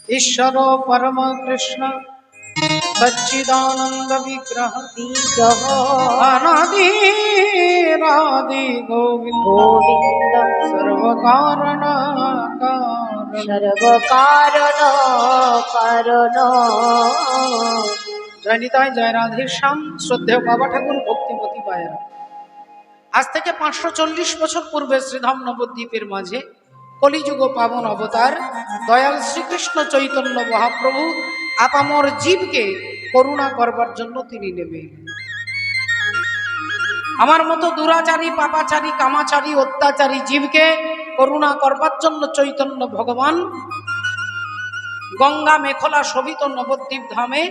ईश्वर परम कृष्ण सच्चिदानंद विग्रह अनादि राधि गोविंद सर्व कारण जय निताई जय राधे श्याम। श्रद्धेय बाबा ठाकुर भक्तिमती बायरा आज থেকে 540 বছর পূর্বে শ্রীধাম নবদ্বীপের মাঝে কলিযুগ পাবন অবতার দয়াল শ্রীকৃষ্ণ চৈতন্য মহাপ্রভু আপামর জীবকে করুণা করবার জন্য তিনি নেমে এলেন। আমার মতো দুরাচারী পাপাচারী কামাচারী অত্যাচারী জীবকে করুণা করবার জন্য চৈতন্য ভগবান গঙ্গা মেখলা শোভিত নবদ্বীপ ধামে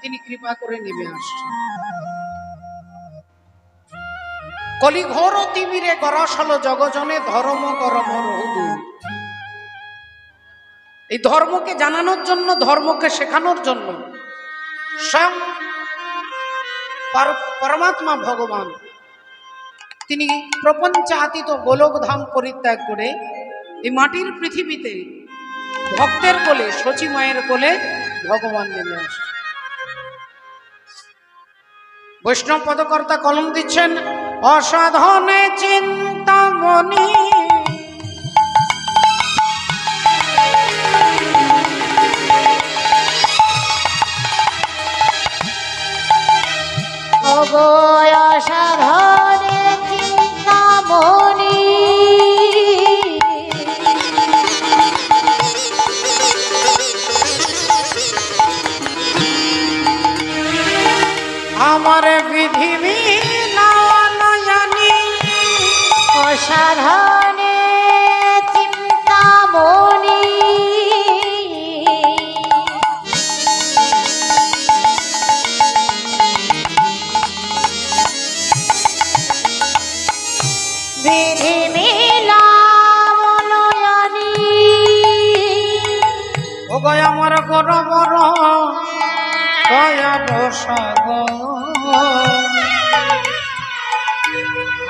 তিনি কৃপা করে নেমে আসছেন। কলিঘোর তিমিরে গরসল জগজনে ধর্ম করম রহুদু। এই ধর্মকে জানানোর জন্য, ধর্মকে শেখানোর জন্য স্বয়ং পরমাত্মা ভগবান তিনি প্রপঞ্চাতীত গোলকধাম পরিত্যাগ করে এই মাটির পৃথিবীতে ভক্তের কোলে, শচী মায়ের কোলে ভগবান নেমে আসছে। বৈষ্ণব পদকর্তা কলম দিচ্ছেন, অসাধনে চিন্তামণি অসাধনে চিন্তামণি আমার বিধি অসাধনে চিন্তামণি বিধি মিলামনয়নি ও গয় আমার গরবর দয়াল সাগর,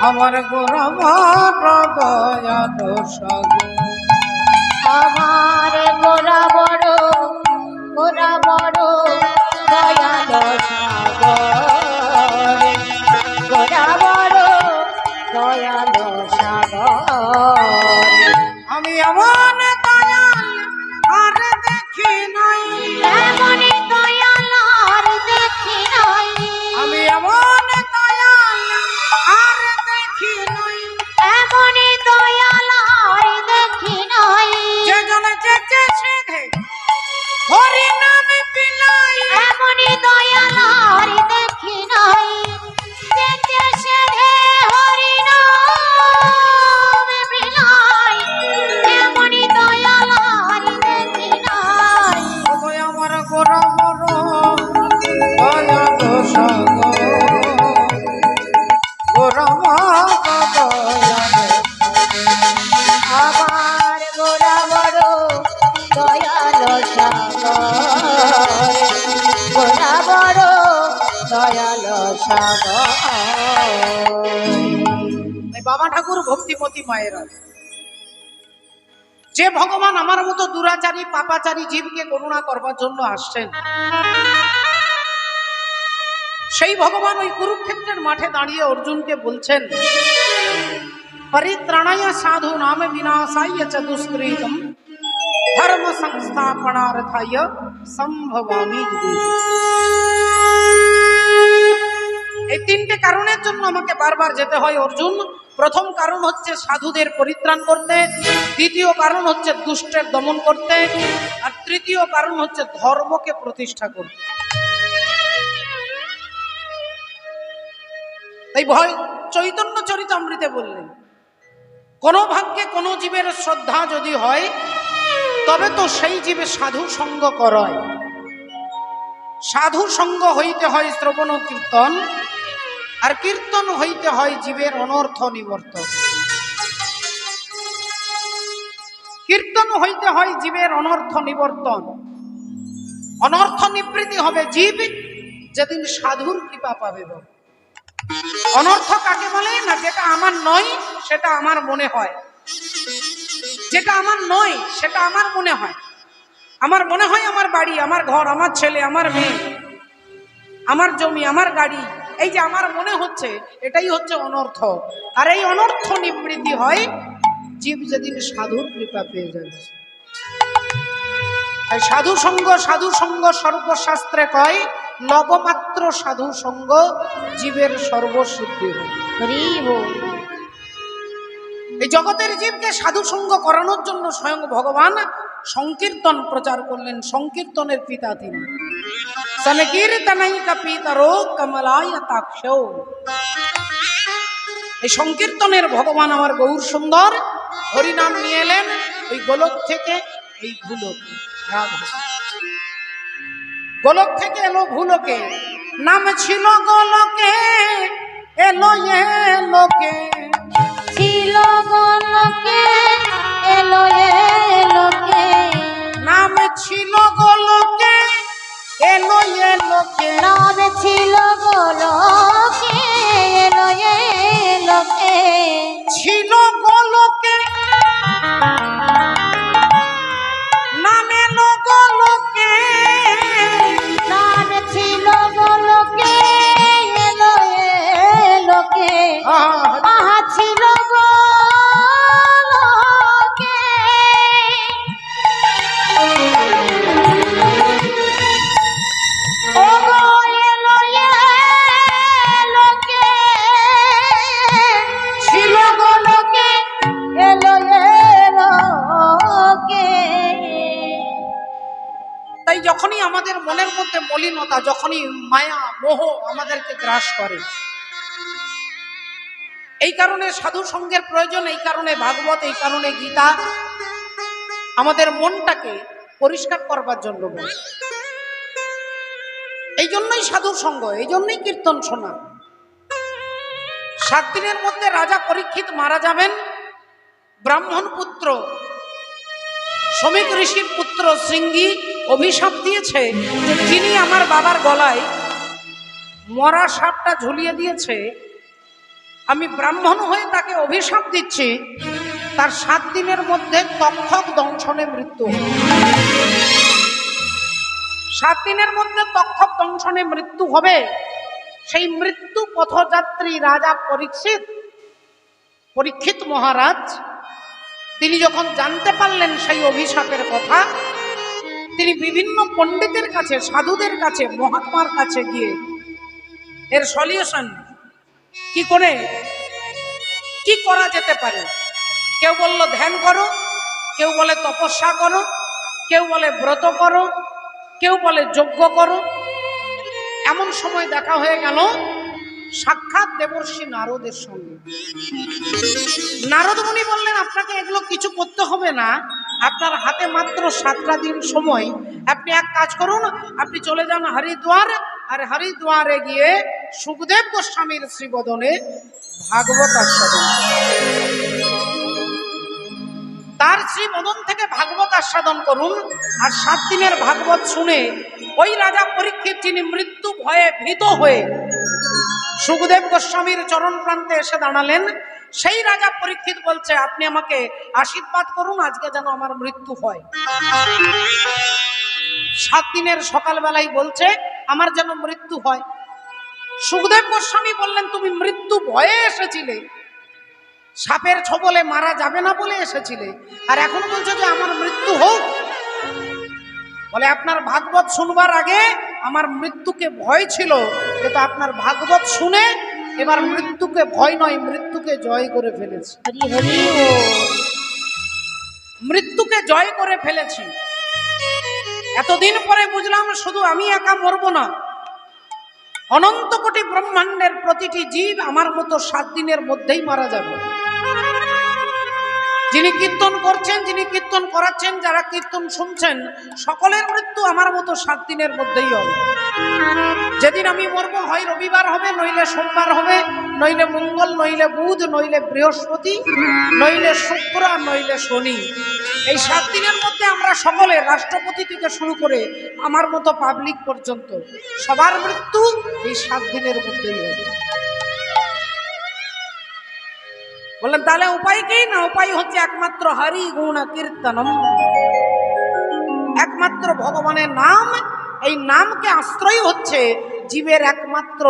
আমার গোরাবর দয়াল সাগর, আমার গোরা বড় দয়াল সাগর, গোরা বড় দয়াল সাগর। আমি এমন দয়াল আর দেখি নাই, এমন দয়াল আর দেখি নাই, আমি এমন দয়াল আর দেখি নাই, এমন দয়াল আর দেখি নাই, যে জনে চেচে সেধে হরি নামে পিলাই, এমন দয়াল আর দেখি নাই, চেচে সেধে হরি নামে পিলাই, এমন দয়াল আর দেখি নাই। ও গয় আমার গোরাবর দয়াল সাগর, গোরাবর দয়াল আমার গোরা বড় দয়াল সাগর, গোরা বড় দয়াল সাগর। বাবা ঠাকুর ভক্তিমতী মায়েরা, যে ভগবান আমার মতো দুরাচারী পাপাচারী জীবকে করুণা করবার জন্য আসছেন, সেই ভগবান ওই কুরুক্ষেত্রের মাঠে দাঁড়িয়ে অর্জুনকে বলছেন, পরিত্রাণায় সাধু নাম বিনাশায় চ দুষ্কৃতম ধর্ম সংস্থাপনার্থায় সম্ভবামি যুগে। এই তিনটে কারণের জন্য আমাকে বারবার যেতে হয় অর্জুন। প্রথম কারণ হচ্ছে সাধুদের পরিত্রাণ করতে, দ্বিতীয় কারণ হচ্ছে দুষ্টের দমন করতে, আর তৃতীয় কারণ হচ্ছে ধর্মকে প্রতিষ্ঠা করতে। তাই ভয় চৈতন্য চরিতামৃতে বললেন, কোন ভাগ্যে কোন জীবের শ্রদ্ধা যদি হয় তবে তো সেই জীবে সাধু সঙ্গ করায়। সাধু সঙ্গ হইতে হয় শ্রবণ কীর্তন, আর কীর্তন হইতে হয় জীবের অনর্থ নিবর্তন। কীর্তন হইতে হয় জীবের অনর্থ নিবর্তন। অনর্থ নিবৃত্তি হবে জীব যেদিন সাধুর কৃপা পাবে। অনর্থ কাকে বলে না? যেটা আমার নয় সেটা আমার মনে হয়, যেটা আমার নয় সেটা আমার মনে হয়। আমার মনে হয় আমার বাড়ি, আমার ঘর, আমার ছেলে, আমার মেয়ে, আমার জমি, আমার গাড়ি, এই যে আমার মনে হচ্ছে, এটাই হচ্ছে অনর্থ। আর এই অনর্থ নিবৃত্তি হয় জীব যেদিন সাধুর কৃপা পেয়ে যাবে। তাই সাধু সঙ্গ সর্বশাস্ত্রে কয়, লবমাত্র সাধু সঙ্গ জীবের সর্বসিদ্ধি হয়। হরি বল। এই জগতের জীবকে সাধু সঙ্গ করানোর জন্য স্বয়ং ভগবান সংকীর্তন প্রচার করলেন। সংকীর্তনের পিতা তিনি। সংকীর্তনাইকা পিতরো কমলায় তাক্ষৌ। এই সংকীর্তনের ভগবান আমার গৌর সুন্দর হরিনাম নিয়ে এলেন ওই গোলক থেকে এই ভুলোকে। গোলক থেকে এলো ভুলোকে, নাম ছিল গোলকে, এলো লোকে। ছিল গোলকে, এলো লোকে। নাম ছিল গোলকে, এলো লোকে। নাম ছিল গোলকে, এলো লোকে। ছিল গোলকে, নাম এলো গোলকে। নাম ছিল গোলকে, এলো লোকে। আহা ছিল গোলকে। ও গো এলো লোকে। ছিল গোলকে, এলো লোকে। তাই যখনই আমাদের মনের মধ্যে মলিনতা, যখনই মায়া মোহ আমাদেরকে গ্রাস করে, এই কারণে সাধু সঙ্গের প্রয়োজন, এই কারণে ভাগবত, এই কারণে গীতা আমাদের মনটাকে পরিষ্কার করবার জন্য বলে। এই জন্যই সাধু সঙ্গ, এই জন্যই কীর্তন শোনা। 7 দিনের মধ্যে রাজা পরীক্ষিত মারা যাবেন। ব্রাহ্মণ পুত্র সমীক ঋষির পুত্র শৃঙ্গী অভিশাপ দিয়েছে যে যিনি আমার বাবার গলায় মরা সাপটা ঝুলিয়ে দিয়েছে, আমি ব্রাহ্মণ হয়ে তাকে অভিশাপ দিচ্ছি, তার 7 দিনের মধ্যে তক্ষক দংশনে মৃত্যু। 7 দিনের মধ্যে তক্ষক দংশনে মৃত্যু হবে। সেই মৃত্যু পথযাত্রী রাজা পরীক্ষিত মহারাজ তিনি যখন জানতে পারলেন সেই অভিশাপের কথা, তিনি বিভিন্ন পণ্ডিতের কাছে, সাধুদের কাছে, মহাত্মার কাছে গিয়ে এর সলিউশন কি করে কি করা যেতে পারে। কেউ বলল ধ্যান করো, কেউ বলে তপস্যা করো, কেউ বলে ব্রত করো, কেউ বলে যজ্ঞ করো। এমন সময় দেখা হয়ে গেল সাক্ষাৎ দেবর্ষি নারদের সঙ্গে। নারদ মুনি বললেন, আপনাকে এগুলো কিছু করতে হবে না, আপনার হাতে মাত্র 7টা দিন সময়। আপনি এক কাজ করুন, আপনি চলে যান হরিদ্বার, আর হরিদ্বারে গিয়ে সুখদেব গোস্বামীর শ্রীবদনে ভাগবত আস্বাদন, তার শ্রীবদন থেকে ভাগবত আস্বাদন করুন। আর 7 দিনের ভাগবত শুনে ওই রাজা পরীক্ষিত, যিনি মৃত্যু ভয়ে ভীত হয়ে সুখদেব গোস্বামীর চরণ প্রান্তে এসে দাঁড়ালেন, সেই রাজা পরীক্ষিত বলছে, আপনি আমাকে আশীর্বাদ করুন, আজকে যেন আমার মৃত্যু হয়। 7 দিনের সকালবেলায় বলছে, আমার যেন মৃত্যু হয়। সুখদেব গোস্বামী বললেন, তুমি মৃত্যু ভয়ে এসেছিলে, সাপের ছোবলে মারা যাবে না বলে এসেছিলে, আর এখন বলছো যে আমার মৃত্যু হোক। বলে, আপনার ভাগবত শুনবার আগে আমার মৃত্যুকে ভয় ছিল, কিন্তু আপনার ভাগবত শুনে এবার মৃত্যুকে ভয় নয়, মৃত্যুকে জয় করে ফেলেছি। হরি হরি বল। মৃত্যুকে জয় করে ফেলেছি। এতদিন পরে বুঝলাম শুধু আমি একা মরবো না, অনন্ত কোটি ব্রহ্মাণ্ডের প্রতিটি জীব আমার মতো 7 দিনের মধ্যেই মারা যাবে। যিনি কীর্তন করছেন, যিনি কীর্তন করাচ্ছেন, যারা কীর্তন শুনছেন, সকলের মৃত্যু আমার মতো 7 দিনের মধ্যেই হবে। যেদিন আমি মরবো, হয় রবিবার হবে, নইলে সোমবার হবে, নইলে মঙ্গল, নইলে বুধ, নইলে বৃহস্পতি, নইলে শুক্র, আর নইলে শনি। এই 7 দিনের মধ্যে আমরা সকলে, রাষ্ট্রপতি থেকে শুরু করে আমার মতো পাবলিক পর্যন্ত, সবার মৃত্যু এই 7 দিনের মধ্যেই হবে। বললেন তাহলে উপায় কি? না, উপায় হচ্ছে একমাত্র হরি গুণ কীর্তনম, একমাত্র ভগবানের নাম। এই নামকে আশ্রয় হচ্ছে জীবের একমাত্র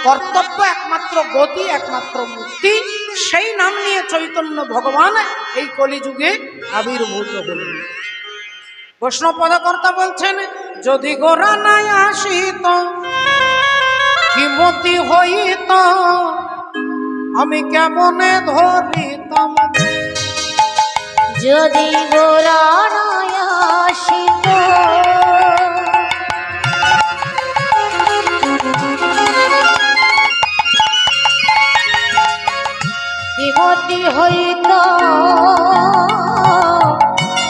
কর্তব্য, একমাত্র গতি, একমাত্র মুক্তি। সেই নাম নিয়ে চৈতন্য ভগবান এই কলিযুগে আবির্ভূত হলেন। বৈষ্ণব পদকর্তা বলছেন, যদি গোরা নাই আসিত কি মতি হইত, আমি কেমনে ধরিতাম। যদি গোরা নয় আসিত বিমতি হইত,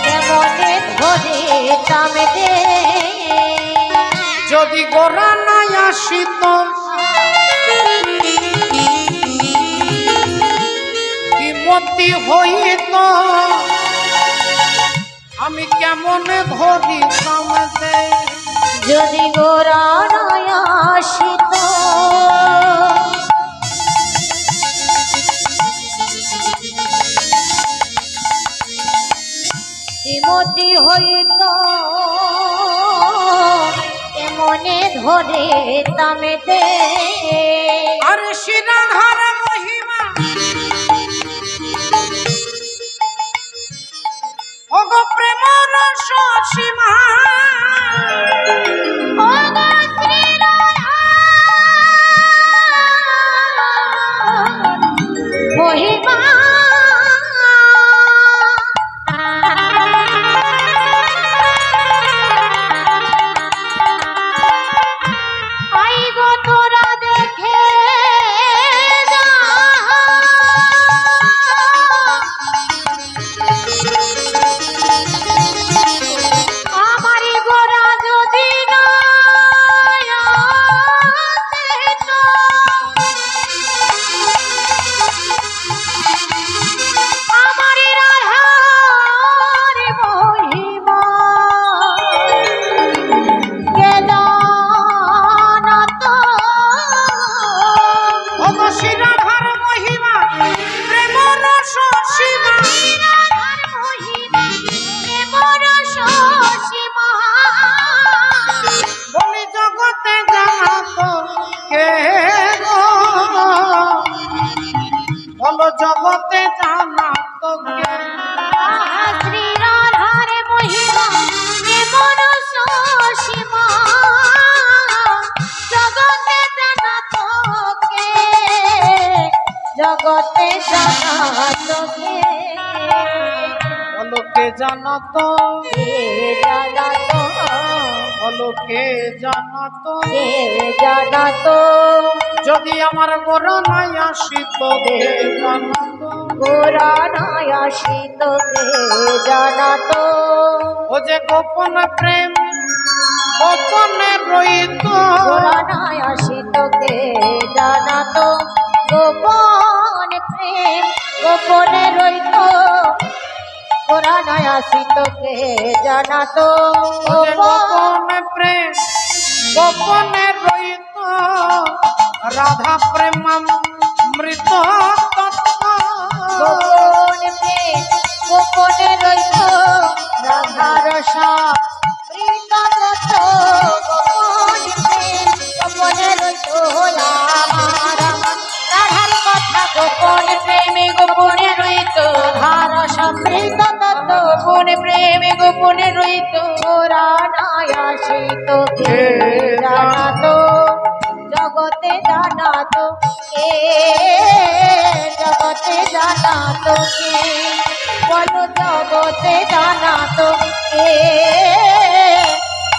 কেমনে ধরিতাম দে। যদি গোরা নাই আসিত কি মতি হইত, আমি কেমনে ধরিতাম দে। যদি গোরা নয় আসিত বিমতি হইত, কেমনে ধরে তামে দে। আর শ্রীরাধার মহিমা অগ প্রেম রস সীমা, ও গো শ্রীরাধা মহিমা, আইব তোরা দেখে যা। আমারি গোরা যদি না আসিত, আমারি রাধার মহিমা কে জানত। অগ শ্রীরাধার মহিমা প্রেম রস সীমা, রাধার মহিমা প্রেম রস সীমা, বলি জগতে জানাত কে গো, বলো জগতে জানাত কে। আহা শ্রী রাধার মহিমা প্রেম রস সীমা, জগতে জানাত কে, জগতে জানাত কে, বলো কে জানাত, কে জানাত, বলো কে জানাত। কে জানাত। যদি আমার গোরা নাই আসিত কে জানাত। গোরা নয় আসিত কে জানাত। ও যে গোপন প্রেম গোপনে রইত, গোরা নয় আসিত কে জানাত। গোপন প্রেম গোপনে রইত, গোরা নয় আসিত কে জানাত। ও যে গোপন প্রেম গোপনে রইত, রাধা প্রেমামৃত তত্ত্ব। গোপন প্রেম গোপনে রইত, রাধার প্রীত তত্ত্ব। গোপন প্রেম গোপনে রইত, আমার আমার রাধার কথা গোপন প্রেমে গোপনে রইত, রাধার প্রীত তত্ত্ব। গোপন প্রেমে গোপনে রইত, গোরা নয় আসিত কে জানাত। জগতে জানাত কে, জগতে জানাত কে, বলো জগতে জানাত কে,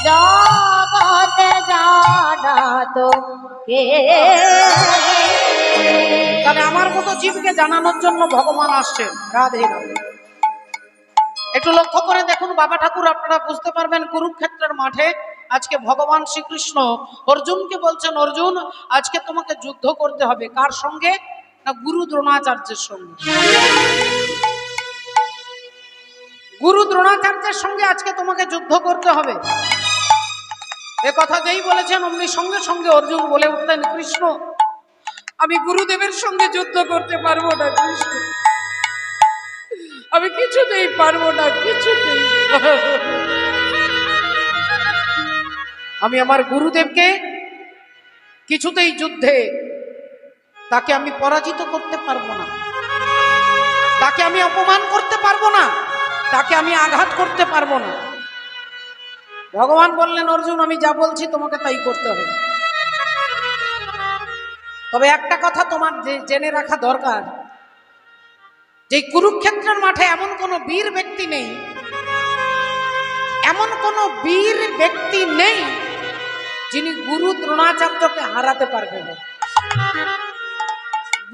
জগতে জানাত কে। তাহলে আমার মতো জীবকে জানানোর জন্য ভগবান আসছেন। রাধে রাধে। একটু লক্ষ্য করে দেখুন বাবা ঠাকুর, আপনারা বুঝতে পারবেন কুরুক্ষেত্রের মাঠে আজকে ভগবান শ্রীকৃষ্ণ অর্জুনকে বলছেন, অর্জুন আজকে তোমাকে যুদ্ধ করতে হবে। কার সঙ্গে? না, গুরু দ্রোণাচার্যের সঙ্গে। গুরু দ্রোণাচার্যের সঙ্গে আজকে তোমাকে যুদ্ধ করতে হবে। এ কথা যেই বলেছেন অমনি সঙ্গে সঙ্গে অর্জুন বলে উঠলেন, কৃষ্ণ আমি গুরুদেবের সঙ্গে যুদ্ধ করতে পারবো না কৃষ্ণ, আমি কিছুতেই পারবো না, কিছুতেই। আমি আমার গুরুদেবকে কিছুতেই যুদ্ধে তাকে আমি পরাজিত করতে পারবো না, তাকে আমি অপমান করতে পারবো না, তাকে আমি আঘাত করতে পারবো না। ভগবান বললেন, অর্জুন আমি যা বলছি তোমাকে তাই করতে হবে। তবে একটা কথা তোমার জেনে রাখা দরকার, যে কুরুক্ষেত্রের মাঠে এমন কোন বীর ব্যক্তি নেই, এমন কোন বীর ব্যক্তি নেই যিনি গুরু দ্রোণাচার্যকে হারাতে পারবে না।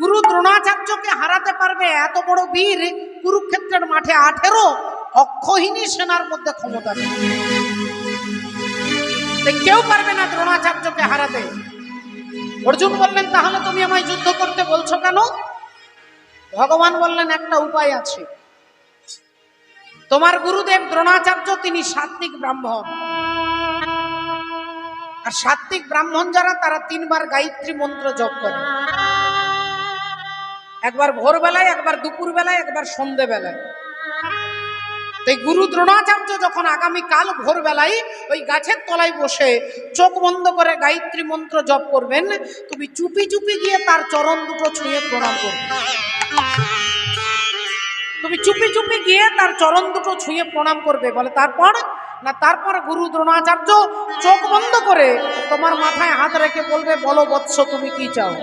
গুরু দ্রোণাচার্যকে হারাতে পারবে এত বড় বীর কুরুক্ষেত্রের মাঠে 18 অক্ষহিনী সেনার মধ্যে ক্ষমতা নেই। কেউ পারবে না দ্রোণাচার্যকে হারাতে। অর্জুন বললেন, তাহলে তুমি আমায় যুদ্ধ করতে বলছো কেন? ভগবান বললেন, একটা উপায় আছে। তোমার গুরুদেব দ্রোণাচার্য তিনি সাত্বিক ব্রাহ্মণ, আর সাত্বিক ব্রাহ্মণ যারা তারা 3 বার গায়ত্রী মন্ত্র জপ করে, একবার ভোরবেলায়, একবার দুপুর বেলায়, একবার সন্ধ্যে বেলায়। তাই গুরু দ্রোণাচার্য যখন আগামীকাল ভোরবেলায় ওই গাছের তলায় বসে চোখ বন্ধ করে গায়ত্রী মন্ত্র জপ করবেন, তুমি চুপি চুপি গিয়ে তার চরণ দুটো ছুঁয়ে প্রণাম করবে। তুমি চুপি চুপি গিয়ে তার চরণ দুটো ছুঁয়ে প্রণাম করবে। বলে তারপর না, তারপর গুরু দ্রোণাচার্য চোখ বন্ধ করে তোমার মাথায় হাত রেখে বলবে, বলো বৎস তুমি কি চাও।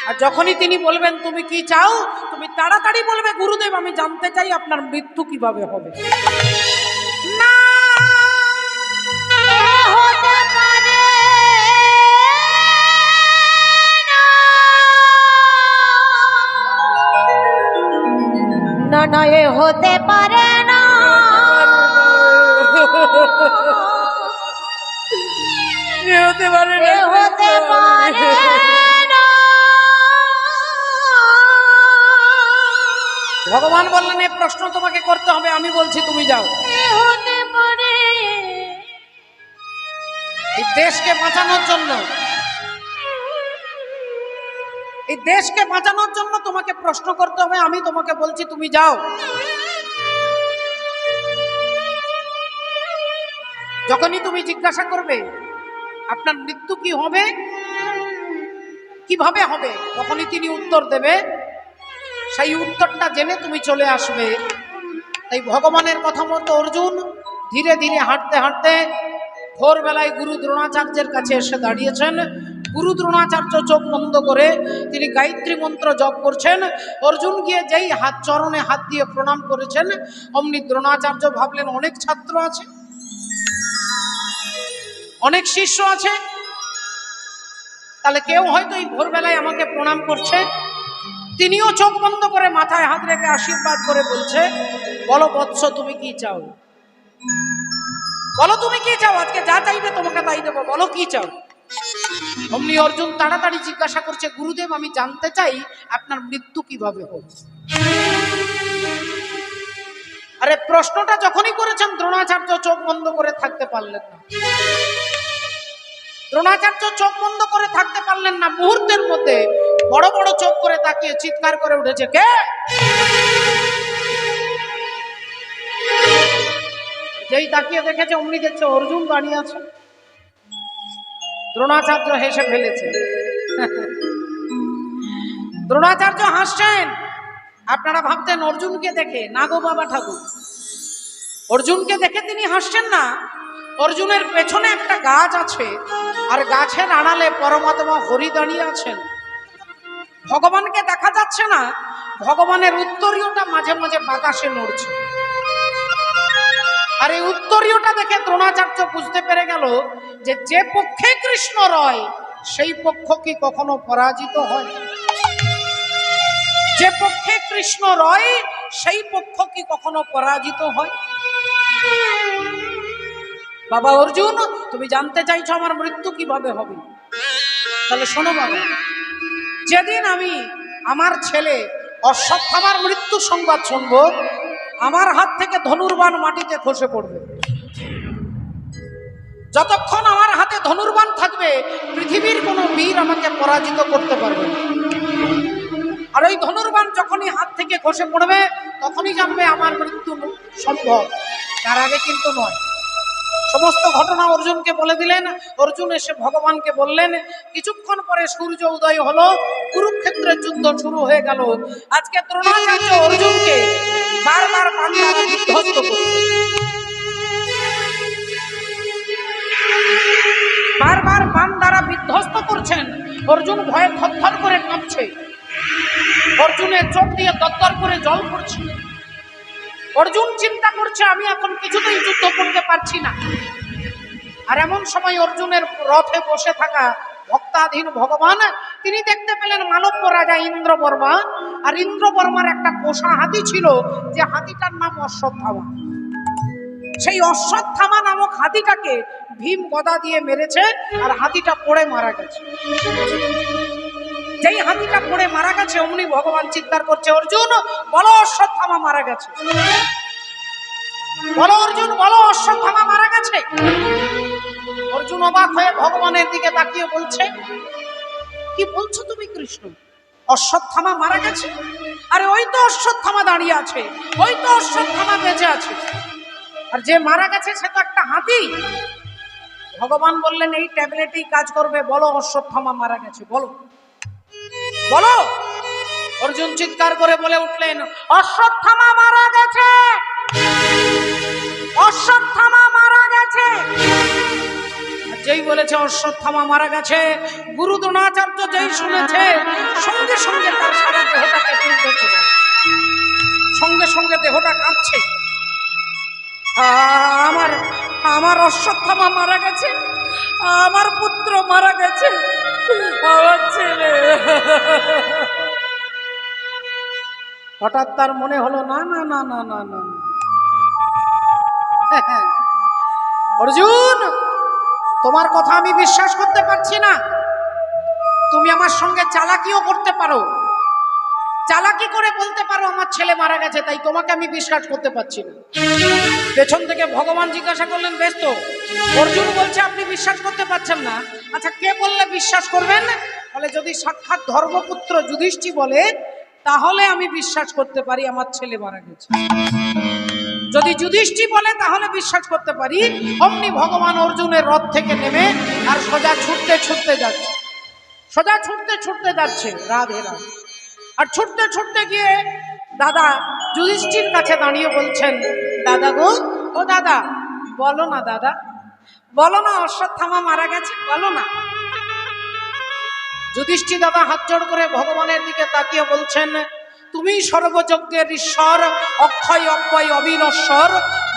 আর যখনই তিনি বলবেন তুমি কি চাও, তুমি তাড়াতাড়ি বলবে, গুরুদেব আমি জানতে চাই আপনার মৃত্যু কিভাবে হবে। না হতে পারে না, না এ হতে পারে না, হতে পারে এ হতে পারে না। ভগবান বললেন, এই প্রশ্ন তোমাকে করতে হবে, আমি বলছি তুমি যাও। এ হতে পারে এই দেশকে বাঁচানোর জন্য, এই দেশকে বাঁচানোর জন্য তোমাকে প্রশ্ন করতে হবে, আমি তোমাকে বলছি তুমি যাও। যখনই তুমি জিজ্ঞাসা করবে আপনার মৃত্যু কি হবে, কিভাবে হবে, তখনই তিনি উত্তর দেবে, সেই উত্তরটা জেনে তুমি চলে আসবে। তাই ভগবানের কথা মতো অর্জুন ধীরে ধীরে হাঁটতে হাঁটতে ভোরবেলায় গুরু দ্রোণাচার্যের কাছে এসে দাঁড়িয়েছেন। গুরু দ্রোণাচার্য চোখ বন্ধ করে তিনি গায়ত্রী মন্ত্র জপ করছেন। অর্জুন গিয়ে যেই চরণে হাত দিয়ে প্রণাম করেছেন, অমনি দ্রোণাচার্য ভাবলেন অনেক ছাত্র আছে, অনেক শিষ্য আছে, তাহলে কেউ হয়তো এই ভোরবেলায় আমাকে প্রণাম করছে। তিনিও চোখ বন্ধ করে মাথায় হাত রেখে আশীর্বাদ করে বলছে, বলো বৎস তুমি কি চাও, বলো তুমি কি চাও, আজকে যা চাইবে তোমাকে তাই দেবো, বলো কি চাও। অমনি অর্জুন তাড়াতাড়ি জিজ্ঞাসা করছে, গুরুদেব আমি জানতে চাই আপনার মৃত্যু কিভাবে হবে। আরে প্রশ্নটা যখনই করেছেন দ্রোণাচার্য চোখ বন্ধ করে থাকতে পারলেন না। দ্রোণাচার্য চোখ বন্ধ করে থাকতে পারলেন না, মুহূর্তের মধ্যে বড় বড় চোখ করে তাকিয়ে চিৎকার করে উঠেছে, কে? যেই তাকিয়ে দেখেছে অমনি দেখছে অর্জুন দাঁড়িয়ে আছে। দ্রোণাচার্য হেসে ফেলেছে। দ্রোণাচার্য হাসছেন। আপনারা ভাবতেন অর্জুনকে দেখে, না গো বাবা ঠাকুর, অর্জুনকে দেখে তিনি হাসছেন না। অর্জুনের পেছনে একটা গাছ আছে, আর গাছের আড়ালে পরমাত্মা হরি দাঁড়িয়ে আছেন। ভগবানকে দেখা যাচ্ছে না, ভগবানের উত্তরীয়টা মাঝে মাঝে বাতাসে নড়ছে। আর এই উত্তরীয়টা দেখে দ্রোণাচার্য বুঝতে পেরে গেল যে যে পক্ষে কৃষ্ণ রয় সেই পক্ষ কি কখনো পরাজিত হয়? যে পক্ষে কৃষ্ণ রয় সেই পক্ষ কি কখনো পরাজিত হয়? বাবা অর্জুন, তুমি জানতে চাইছো আমার মৃত্যু কিভাবে হবে, তাহলে শোনো বাবা, যেদিন আমি আমার ছেলে অশ্বত্থামার মৃত্যু সংবাদ শুনবো, আমার হাত থেকে ধনুর্বাণ মাটিতে খসে পড়বে। যতক্ষণ আমার হাতে ধনুর্বাণ থাকবে পৃথিবীর কোনো বীর আমাকে পরাজিত করতে পারবে না। আর ওই ধনুর্বাণ যখনই হাত থেকে খসে পড়বে তখনই জানবে আমার মৃত্যু সম্ভব, তার আগে কিন্তু নয়। সমস্ত ঘটনা অর্জুনকে বলে দিলেন। অর্জুন এসে ভগবানকে বললেন। কিছুক্ষণ পরে সূর্য উদয় হলো, কুরুক্ষেত্রের যুদ্ধ শুরু হয়ে গেল। আজকে দ্রোণাচার্য অর্জুনকে বারবার বাণ দ্বারা বিধ্বস্ত করছে, বারবার বাণ দ্বারা বিধ্বস্ত করছেন। অর্জুন ভয়ে থরথর করে কাঁপছে, অর্জুনের চোখ দিয়ে দরদর করে জল পড়ছে। অর্জুন চিন্তা করছে আমি এখন কিছুতেই যুদ্ধ করতে পারছি না। আর এমন সময় অর্জুনের রথে বসে থাকা ভক্তাধীন ভগবান তিনি দেখতে পেলেন মালব্য রাজা ইন্দ্রবর্মা। আর ইন্দ্রবর্মার একটা পোষা হাতি ছিল, যে হাতিটার নাম অশ্বত্থামা। সেই অশ্বত্থামা নামক হাতিটাকে ভীম গদা দিয়ে মেরেছে, আর হাতিটা পড়ে মারা গেছে। যেই হাতিটা পড়ে মারা গেছে অমনি ভগবান চিৎকার করছে, অর্জুন বলো অশ্বত্থামা মারা গেছে, বলো অর্জুন বলো অশ্বত্থামা মারা গেছে। অর্জুন অবাক হয়ে ভগবানের দিকে তাকিয়ে বলছে, কি বলছো তুমি কৃষ্ণ, অশ্বত্থামা মারা গেছে? আরে ওই তো অশ্বত্থামা দাঁড়িয়ে আছে, ওই তো অশ্বত্থামা বেঁচে আছে, আর যে মারা গেছে সে তো একটা হাতি। ভগবান বললেন এই ট্যাবলেটই কাজ করবে, বলো অশ্বত্থামা মারা গেছে, বলো বলো। অর্জুন চিৎকার করে বলে উঠলেন, অশ্বত্থামা মারা গেছে, অশ্বত্থামা মারা গেছে। যেই বলেছে অশ্বত্থামা মারা গেছে, গুরু দ্রোণাচার্য যেই শুনেছে সঙ্গে সঙ্গে তার সারা দেহটা কেঁপে উঠেছে, সঙ্গে সঙ্গে দেহটা কাঁপছে। আমার আমার অশ্বত্থামা মারা গেছে, আমার পুত্র মারা গেছে, আমার ছেলে। হঠাৎ তার মনে হলো না না না না না না, অর্জুন তোমার কথা আমি বিশ্বাস করতে পারছি না। তুমি আমার সঙ্গে চালাকিও করতে পারো, চালাকি করে বলতে পারো আমার ছেলে মারা গেছে, তাই তোমাকে আমি বিশ্বাস করতে পারছি না। পেছন থেকে ভগবান জিজ্ঞাসা করলেন, বেশ তো, অর্জুন বলছে আপনি বিশ্বাস করতে পারছেন না, আচ্ছা কে বললে বিশ্বাস করবেন? বলে যদি সাক্ষাৎ ধর্মপুত্র যুধিষ্ঠির বলে তাহলে আমি বিশ্বাস করতে পারি আমার ছেলে মারা গেছে। যদি যুধিষ্ঠির বলে তাহলে বিশ্বাস করতে পারি। অমনি ভগবান অর্জুনের রথ থেকে নেমে আর সোজা ছুটতে ছুটতে যাচ্ছে, সোজা ছুটতে ছুটতে যাচ্ছে, রাধে রাধে। আর ছুটতে ছুটতে গিয়ে দাদা যুধিষ্ঠির কাছে দাঁড়িয়ে বলছেন, দাদা গো, ও দাদা বলো না, দাদা বলো না অশ্বত্থামা মারা গেছে, বলো না। যুধিষ্ঠির দাদা হাত জোড় করে ভগবানের দিকে তাকিয়ে বলছেন, তুমি সর্বযজ্ঞের ঈশ্বর, অক্ষয় অব্যয় অবিনশ্বর,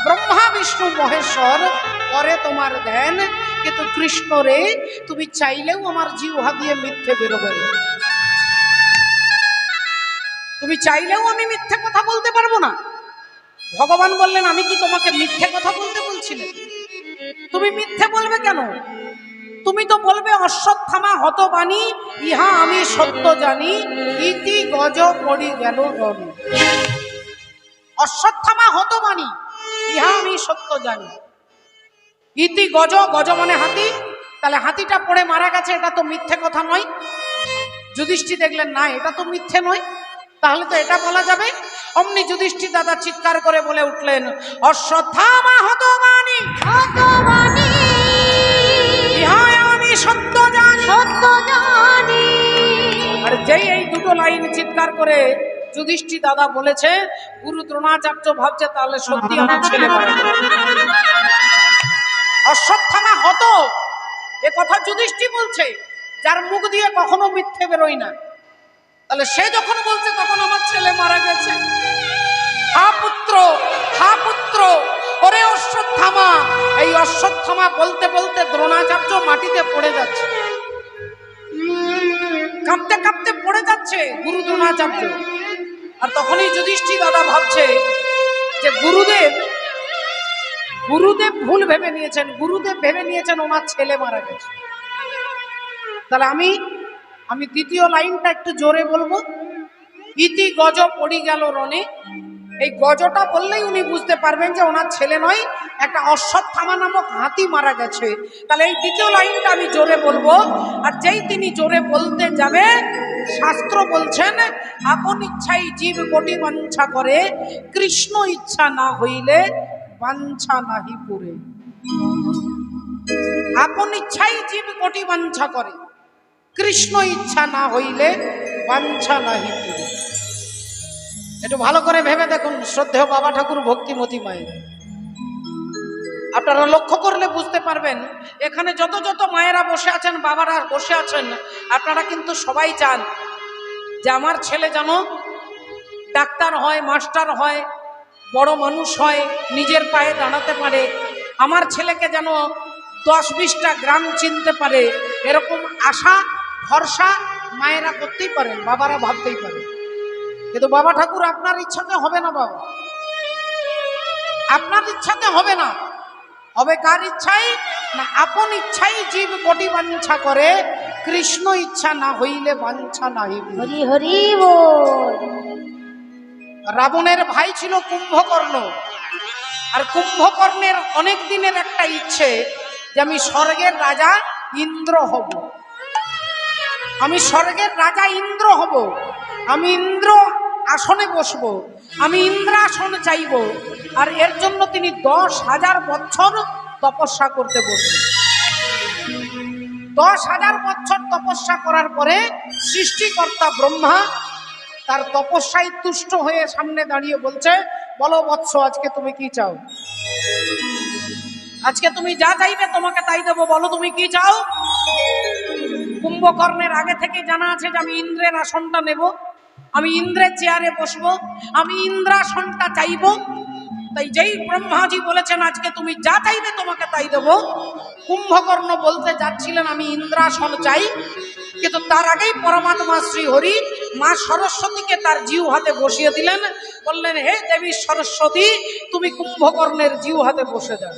ব্রহ্মা বিষ্ণু মহেশ্বর, করে তোমার ধ্যান, কিন্তু কৃষ্ণ রে তুমি চাইলেও আমার জিহ্বা দিয়ে মিথ্যে বেরোবে না, তুমি চাইলেও আমি মিথ্যে কথা বলতে পারবো না। ভগবান বললেন, আমি কি তোমাকে মিথ্যে কথা বলতে বলছিলে? তুমি মিথ্যে বলবে কেন? তুমি তো বলবে অশ্বত্থামা হতবাণী, ইহা আমি সত্য জানি, ইতি গজ পড়ি গেল রণে। অশ্বত্থামা হতবাণী, ইহা আমি সত্য জানি, ইতি গজ, গজ মানে হাতি, তাহলে হাতিটা পড়ে মারা গেছে, এটা তো মিথ্যে কথা নয়। যুধিষ্ঠির দেখলেন না এটা তো মিথ্যে নয়, তাহলে তো এটা বলা যাবে। অমনি যুধিষ্ঠির দাদা চিৎকার করে বলে উঠলেন, অশ্বত্থামা হতবাণী, ভগবানী ইহা আমি সত্য জানি, সত্য জানি। আর যেই এই দুটো লাইন চিৎকার করে যুধিষ্ঠির দাদা বলেছে, গুরু দ্রোণাচার্য ভাবছে তাহলে সত্যি আমার ছেলে মারা গেছে। অশ্বত্থামা হত এ কথা যুধিষ্ঠির বলছে, যার মুখ দিয়ে কখনো মিথ্যে বেরোয় না, তাহলে সে যখন বলছে তখন আমার ছেলে মারা গেছে। হা পুত্র, হা পুত্র, ওরে অশ্বত্থামা। এই অশ্বত্থামা বলতে বলতে দ্রোণাচার্য মাটিতে পড়ে যাচ্ছে, কাঁপতে কাঁপতে পড়ে যাচ্ছে গুরু দ্রোণাচার্য। আর তখনই যুধিষ্ঠির দাদা ভাবছে যে গুরুদেব ভুল ভেবে নিয়েছেন, গুরুদেব ভেবে নিয়েছেন ওনার ছেলে মারা গেছে। তাহলে আমি দ্বিতীয় লাইনটা একটু জোরে বলবো, ইতি গজ পড়ি গেল রণে, এই গজটা বললেই উনি বুঝতে পারবেন যে ওনার ছেলে নয়, একটা অশ্বত্থামা নামক হাতি মারা গেছে। তাহলে এই দ্বিতীয় লাইনটা আমি জোরে বলবো, আর যেই তিনি জোরে বলতে যাবে, শাস্ত্র বলছেন আপন ইচ্ছাই জীব কোটি বাঞ্ছা করে, কৃষ্ণ ইচ্ছা না হইলে বাঞ্ছা নাহি পুরে। আপন ইচ্ছাই জীব কোটি বাঞ্ছা করে, কৃষ্ণ ইচ্ছা না হইলে বাঞ্ছা নাহি পুরে। একটু ভালো করে ভেবে দেখুন শ্রদ্ধেয় বাবা ঠাকুর ভক্তিমতী মায়ের। আপনারা লক্ষ্য করলে বুঝতে পারবেন, এখানে যত যত মায়েরা বসে আছেন, বাবারা বসে আছেন, আপনারা কিন্তু সবাই চান যে আমার ছেলে যেন ডাক্তার হয়, মাস্টার হয়, বড় মানুষ হয়, নিজের পায়ে দাঁড়াতে পারে, আমার ছেলেকে যেন 10-20টা গ্রাম চিনতে পারে। এরকম আশা ভরসা মায়েরা করতেই পারেন, বাবারা ভাবতেই পারেন। কিন্তু বাবা ঠাকুর আপনার ইচ্ছাতে হবে না বাবা, আপনার ইচ্ছাতে হবে না। হবে কার ইচ্ছাই? না আপন ইচ্ছাই জীব কোটি বাঞ্ছা করে, কৃষ্ণ ইচ্ছা না হইলে বাঞ্ছা নাহি। হরি হরি বল। রাবণের ভাই ছিল কুম্ভকর্ণ, আর কুম্ভকর্ণের অনেক দিনের একটা ইচ্ছে যে আমি স্বর্গের রাজা ইন্দ্র হব, আমি স্বর্গের রাজা ইন্দ্র হব, আমি ইন্দ্র আসনে বসবো, আমি ইন্দ্রাসন চাইব। আর এর জন্য তিনি 10,000 বছর তপস্যা করতে বসলেন। 10,000 বছর তপস্যা করার পরে সৃষ্টিকর্তা ব্রহ্মা তার তপস্যায় তুষ্ট হয়ে সামনে দাঁড়িয়ে বলছে, বলো বৎস, আজকে তুমি কি চাও? আজকে তুমি যা চাইবে তোমাকে তাই দেবো, বলো তুমি কি চাও? কুম্ভকর্ণের আগে থেকে জানা আছে যে আমি ইন্দ্রের আসনটা নেব, আমি ইন্দ্রের চেয়ারে বসবো, আমি ইন্দ্রাসনটা চাইব। তাই যেই ব্রহ্মাজি বলেছেন আজকে তুমি যা চাইবে তোমাকে তাই দেব, কুম্ভকর্ণ বলতে যাচ্ছিলেন আমি ইন্দ্রাসন চাই, কিন্তু তার আগেই পরমাত্মা শ্রী হরি মা সরস্বতীকে তার জিউ হাতে বসিয়ে দিলেন। বললেন, হে দেবী সরস্বতী, তুমি কুম্ভকর্ণের জিউ হাতে বসে যাও।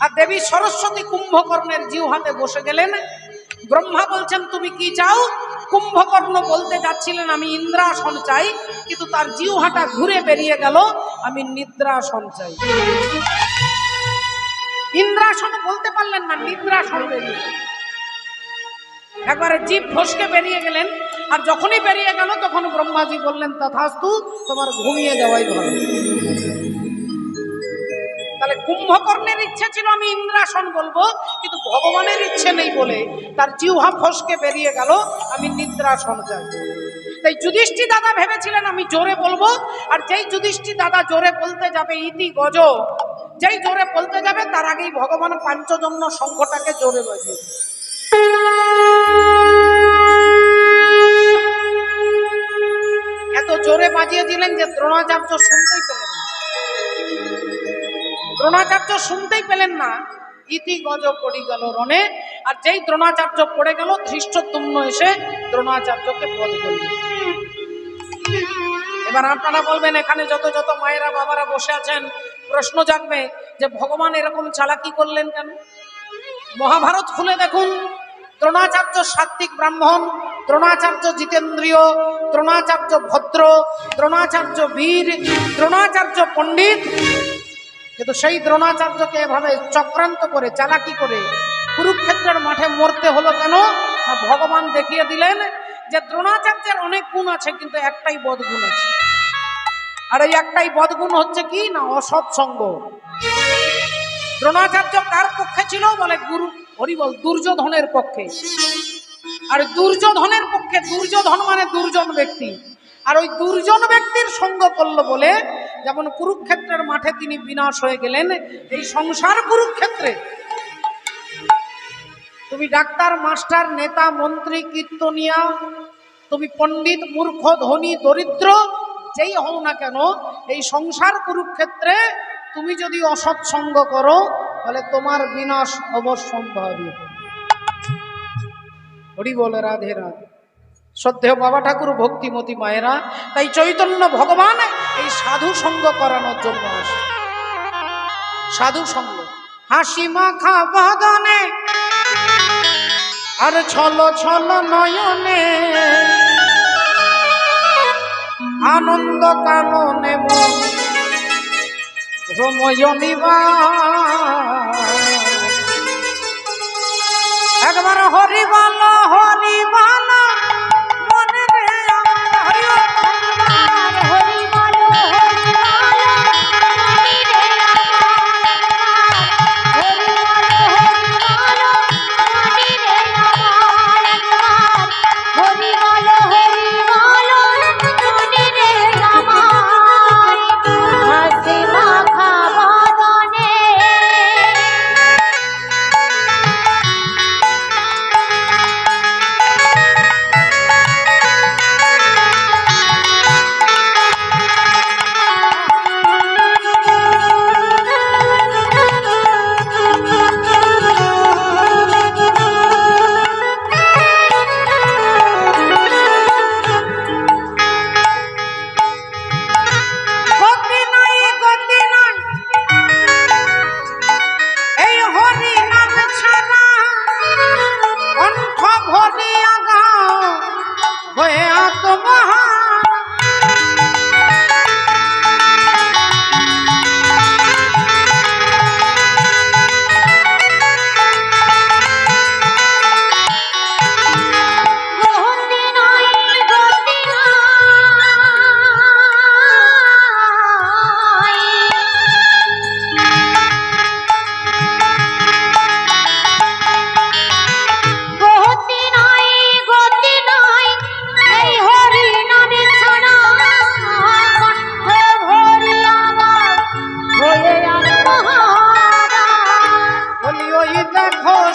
আর দেবী সরস্বতী কুম্ভকর্ণের জিউ হাতে বসে গেলেন। ব্রহ্মা বলছেন তুমি কি চাও? কুম্ভকর্ণ বলতে যাচ্ছিলেন আমি ইন্দ্রাসন চাই, কিন্তু তার জিহ্বাটা ঘুরে বেরিয়ে গেল আমি নিদ্রাসন চাই। ইন্দ্রাসন বলতে পারলেন না, নিদ্রাসন বেরিয়ে গেল। একবারে জিভ ফসকে বেরিয়ে গেলেন। আর যখনই বেরিয়ে গেল তখন ব্রহ্মাজি বললেন তথাস্তু, তোমার ঘুমিয়ে যাওয়াই ভালো। তাহলে কুম্ভকর্ণের ইচ্ছে ছিল আমি ইন্দ্রাসন বলবো, কিন্তু ভগবানের ইচ্ছে নেই বলে তার জিহ্বা ফসকে বেরিয়ে গেল আমি নিদ্রাসন চাই। তাই যুধিষ্ঠির দাদা ভেবেছিলেন আমি জোরে বলবো, আর যেই যুধিষ্ঠির দাদা জোরে বলতে যাবে ইতি গজ, যেই জোরে বলতে যাবে তার আগেই ভগবান পাঞ্চজন্য শঙ্খটাকে জোরে বাজিয়ে এত জোরে বাজিয়ে দিলেন যে দ্রোণাচার্য শুনতেই পেলেন না। দ্রোণাচার্য শুনতেই পেলেন না, ইতি গজ পড়ে গেল রণে। আর যেই দ্রোণাচার্য পড়ে গেল, ধৃষ্টদ্যুম্ন এসে দ্রোণাচার্যকে বধ করল। এবার আপনারা বলবেন, এখানে যত যত মায়েরা বাবারা বসে আছেন, প্রশ্ন জাগবে যে ভগবান এরকম চালাকি করলেন কেন? মহাভারত খুলে দেখুন, দ্রোণাচার্য সাত্বিক ব্রাহ্মণ, দ্রোণাচার্য জিতেন্দ্রীয়, দ্রোণাচার্য ভদ্র, দ্রোণাচার্য বীর, দ্রোণাচার্য পণ্ডিত। কিন্তু সেই দ্রোণাচার্যকে এভাবে চক্রান্ত করে চালাকি করে কুরুক্ষেত্রের মাঠে মরতে হলো কেন? ভগবান দেখিয়ে দিলেন যে দ্রোণাচার্যের অনেক গুণ আছে, কিন্তু একটাই বদগুণ আছে। আর এই একটাই বদগুণ হচ্ছে কি না, অসৎ সঙ্গ। দ্রোণাচার্য কার পক্ষে ছিল? বলে গুরু হরিবল, দুর্যোধনের পক্ষে। আর দুর্যোধনের পক্ষে, দুর্যোধন মানে দুর্জন ব্যক্তি। আর ওই দুর্জন ব্যক্তির সঙ্গ করলো বলে যেমন কুরুক্ষেত্রের মাঠে তিনি বিনাশ হয়ে গেলেন, এই সংসার কুরুক্ষেত্রে তুমি ডাক্তার, মাস্টার, নেতা, মন্ত্রী, কীর্তনিয়া, তুমি পণ্ডিত, মূর্খ, ধনী, দরিদ্র, যেই হও না কেন, এই সংসার কুরুক্ষেত্রে তুমি যদি অসৎসঙ্গ করো তাহলে তোমার বিনাশ অবশ্যম্ভাবী। হরি বলে রাধে রাধে। শ্রদ্ধেয় বাবা ঠাকুর ভক্তিমতী মায়েরা, তাই চৈতন্য ভগবান এই সাধু সঙ্গ করানোর জন্য আসে। সাধু সঙ্গ, হাসি মাখা বদনে আর ছল ছল নয়নে, আনন্দ কাননে মন রময় নিবাস। একবার হরি বল হরি বল মনে রে আমার হরি বল।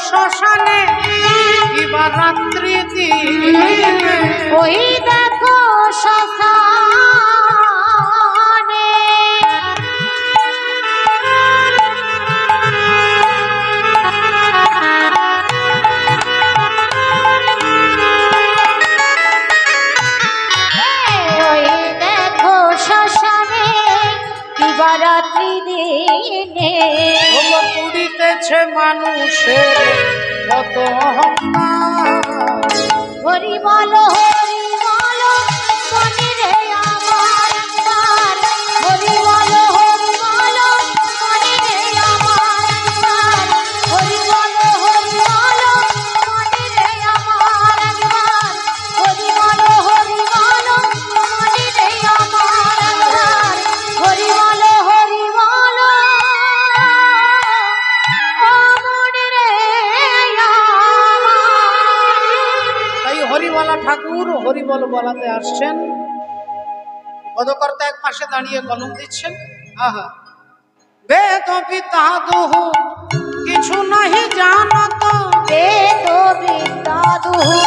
শ্মশানে কিবা রাত্রি দিনে ওই দেখো শ্মশানে ওই দেখো শ্মশানে কিবা রাত্রি দিনে পুড়িতেছে মানুষের কত অহংকার। হরি বলো হরি বলো মনে রে আমার একবার। হরি বলো হরি বলো মনে রে আমার একবার। হরি বলো হরি বলো মনে রে আমার একবার। হরি বলো হরি বলো মনে রে আমার একবার। হরি বলো হরি বলো হরিবলা ঠাকুর হরিবল বলাতে আসছেন। পদকর্তা এক পাশে দাঁড়িয়ে কলম দিচ্ছেন। আহা বেদ পিতা দুহু কিছু নাহি জানত। বেদ পিতা দুহু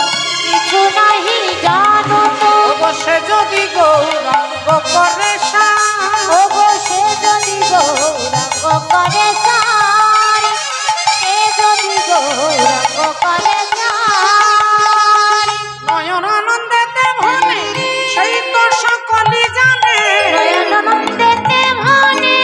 কিছু নাহি জানত। অবশ্যে যদি গৌরাঙ্গ করে অবশ্যে যদি গৌরাঙ্গ করে সে যদি গৌরাঙ্গ করে নয়নানন্দেতে ভনে সেই তো সকলে জানে। নয়নানন্দেতে ভনে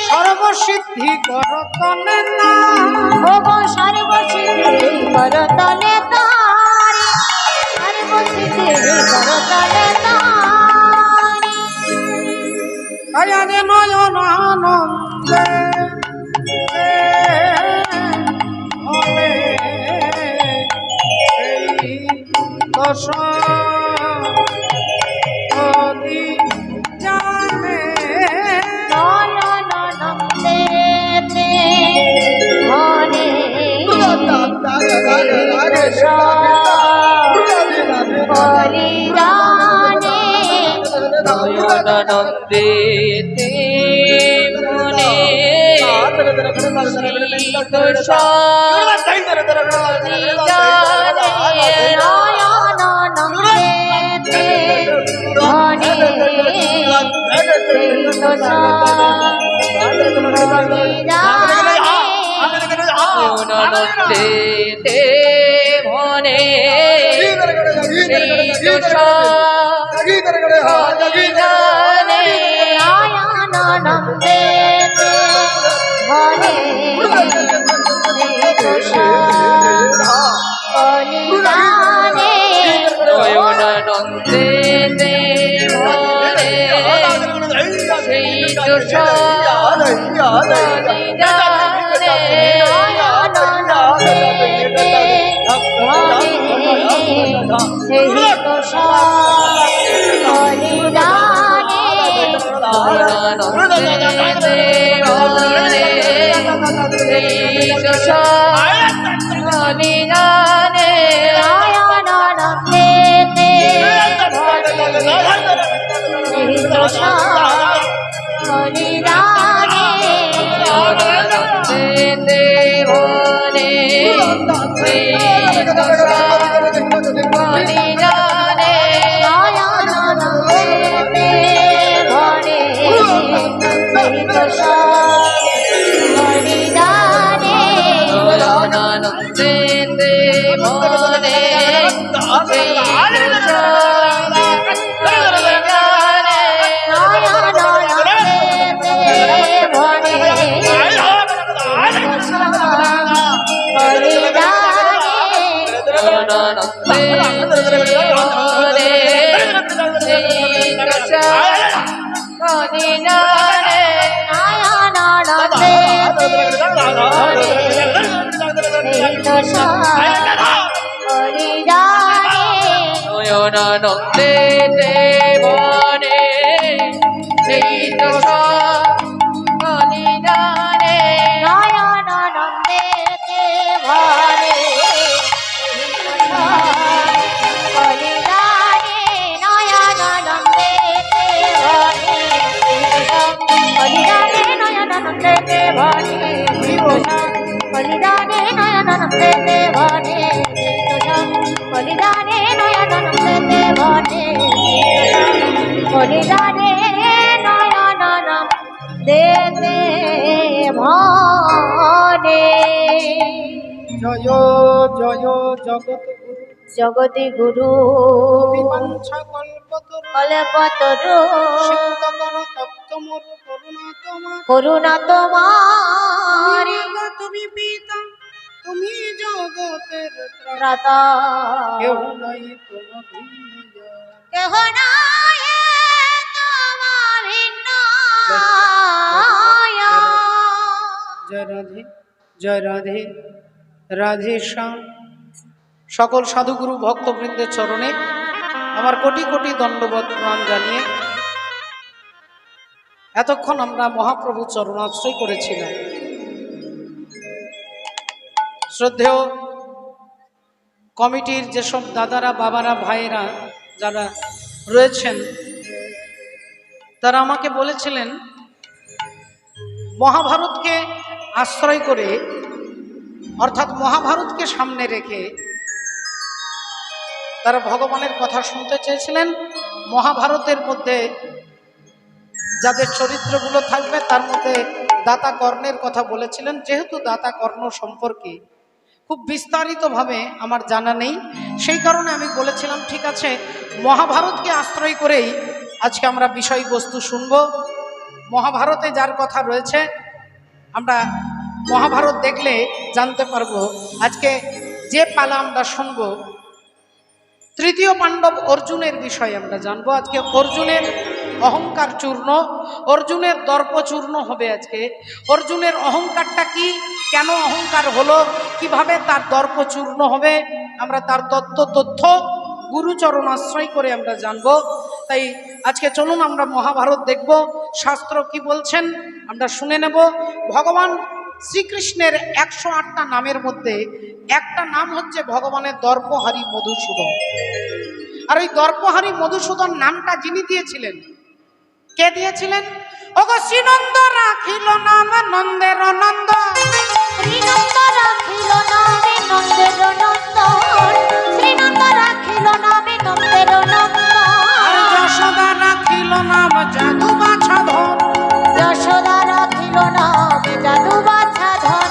সর্বসিদ্ধি করতলে সর্বসিদ্ধি করতলে সর্বসিদ্ধি করতলে আয়া যে নয়ন আনন্দে হবে এই দশা জানে। নয়নানন্দেতে মনে নন্দে ভনে নন্দে দেবনে সেই তো বলিদানে নয়ন নন্দে দেবনে বলিদানে নয়ন নন্দে দেবনে বলিদানে নয়ন নন্দে দেবনে বলিদানে নয়ন নন্দে দেবনে বলিদানে নয়ন নন্দে দেবনে বলিদানে নয়ন নন্দে দেবনে জয় জয় জগৎ জগতি গুরু বিমঞ্ছা কল্পতরু কল্পতরু সিদ্ধকর তপ্তমর করুণা তোমার তুমি পিতা তুমি জগতের ত্রাতা কেউ নাই তোমার ভিন্ন কেহ নাই তোমার ভিন্ন জয় রাধে জয় রাধে রাধে শ্যাম। সকল সাধুগুরু ভক্তবৃন্দের চরণে আমার কোটি কোটি দণ্ডবত প্রণাম জানিয়ে এতক্ষণ আমরা মহাপ্রভু চরণাশ্রয় করেছিলাম। শ্রদ্ধেয় কমিটির যেসব দাদারা বাবারা ভাইয়েরা যারা রয়েছেন তারা আমাকে বলেছিলেন মহাভারতকে আশ্রয় করে অর্থাৎ মহাভারতকে সামনে রেখে তারা ভগবানের কথা শুনতে চেয়েছিলেন। মহাভারতের মধ্যে যাদের চরিত্রগুলো থাকবে তার মধ্যে দাতা কর্ণের কথা বলেছিলেন। যেহেতু দাতা কর্ণ সম্পর্কে খুব বিস্তারিতভাবে আমার জানা নেই, সেই কারণে আমি বলেছিলাম ঠিক আছে মহাভারতকে আশ্রয় করেই আজকে আমরা বিষয়বস্তু শুনব। মহাভারতে যার কথা রয়েছে আমরা মহাভারত দেখলে জানতে পারবো। আজকে যে পালা আমরা শুনব তৃতীয় পাণ্ডব অর্জুনের বিষয়ে আমরা জানবো। আজকে অর্জুনের অহংকার চূর্ণ, অর্জুনের দর্প চূর্ণ হবে। আজকে অর্জুনের অহংকারটা কি, কেন অহংকার হলো, কিভাবে তার দর্প চূর্ণ হবে, আমরা তার তথ্য গুরুচরণ আশ্রয় করে আমরা জানবো। তাই আজকে চলুন আমরা মহাভারত দেখব, শাস্ত্র কি বলছেন আমরা শুনে নেব। ভগবান শ্রীকৃষ্ণের 108টা নামের মধ্যে একটা নাম হচ্ছে ভগবানের দর্পহারী মধুসূদন। আর ওই দর্পহারী মধুসূদন নামটা যিনি দিয়েছিলেন, কে দিয়েছিলেন? ওগো শ্রীনন্দ রাখিল নাম নন্দের নন্দ, শ্রীনন্দ রাখিল নামে নন্দের নন্দন, শ্রীনন্দ রাখিল নামে নন্দের নন্দন। আর যশোদা রাখিল নাম জাদু বাছা ধন, যশোদা রাখিল নামে জাদু বাছা ধন,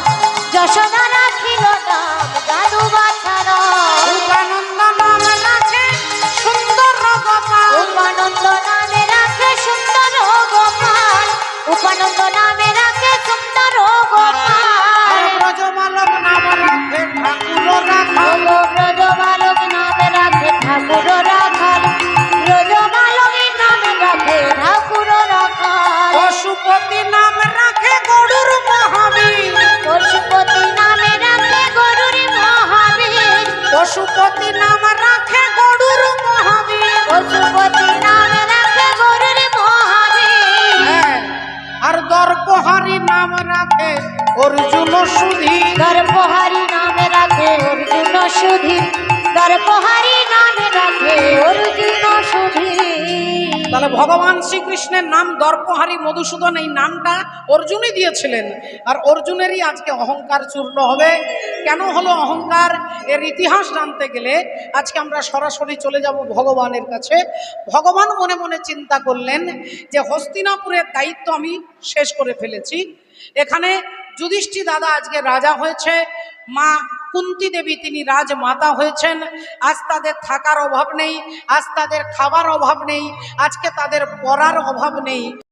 যশোদা রাখিল নাম জাদু বাছা ধন। উপানন্দ নাম রাখে সুন্দর গোপাল, উপানন্দ নামে রাখে সুন্দর গোপাল, উপানন্দ নামে রাখে সুন্দর গোপাল। আর ব্রজবালক নাম রাখে ঠাকুর রাখাল, ব্রজ বালক নামে রাখে ঠাকুর রাখাল, ব্রজ বালকের নামে রাখে ঠাকুর রাখাল। পশুপতি নাম রাখে গরুর মহাবীর, পশুপতি নামে রাখে গরুর মহাবীর, পশুপতি নাম রাখে গরুর মহাবীর। পশুপতি নামে রাখে গরুর মহাবীর। হ্যাঁ, আর দর্পহারি নাম রাখে অর্জুন সুধীর। দর্পহারি নামে রাখে অর্জুন সুধীর, দর্পহারি নামে রাখে অর্জুন সুধীর। তাহলে ভগবান শ্রীকৃষ্ণের নাম দর্পহারি মধুসূদন, এই নামটা অর্জুনই দিয়েছিলেন। আর অর্জুনেরই আজকে অহংকার চূর্ণ হবে। কেন হলো অহংকার, এর ইতিহাস জানতে গেলে আজকে আমরা সরাসরি চলে যাব ভগবানের কাছে। ভগবান মনে মনে চিন্তা করলেন যে হস্তিনাপুরের দায়িত্ব আমি শেষ করে ফেলেছি। এখানে যুধিষ্ঠির দাদা আজকে রাজা হয়েছে, মা কুন্তী দেবী তিনি রাজমাতা হয়েছেন। আজ তাদের থাকার অভাব নেই, আজ তাদের খাবার অভাব নেই, আজকে তাদের পড়ার অভাব নেই।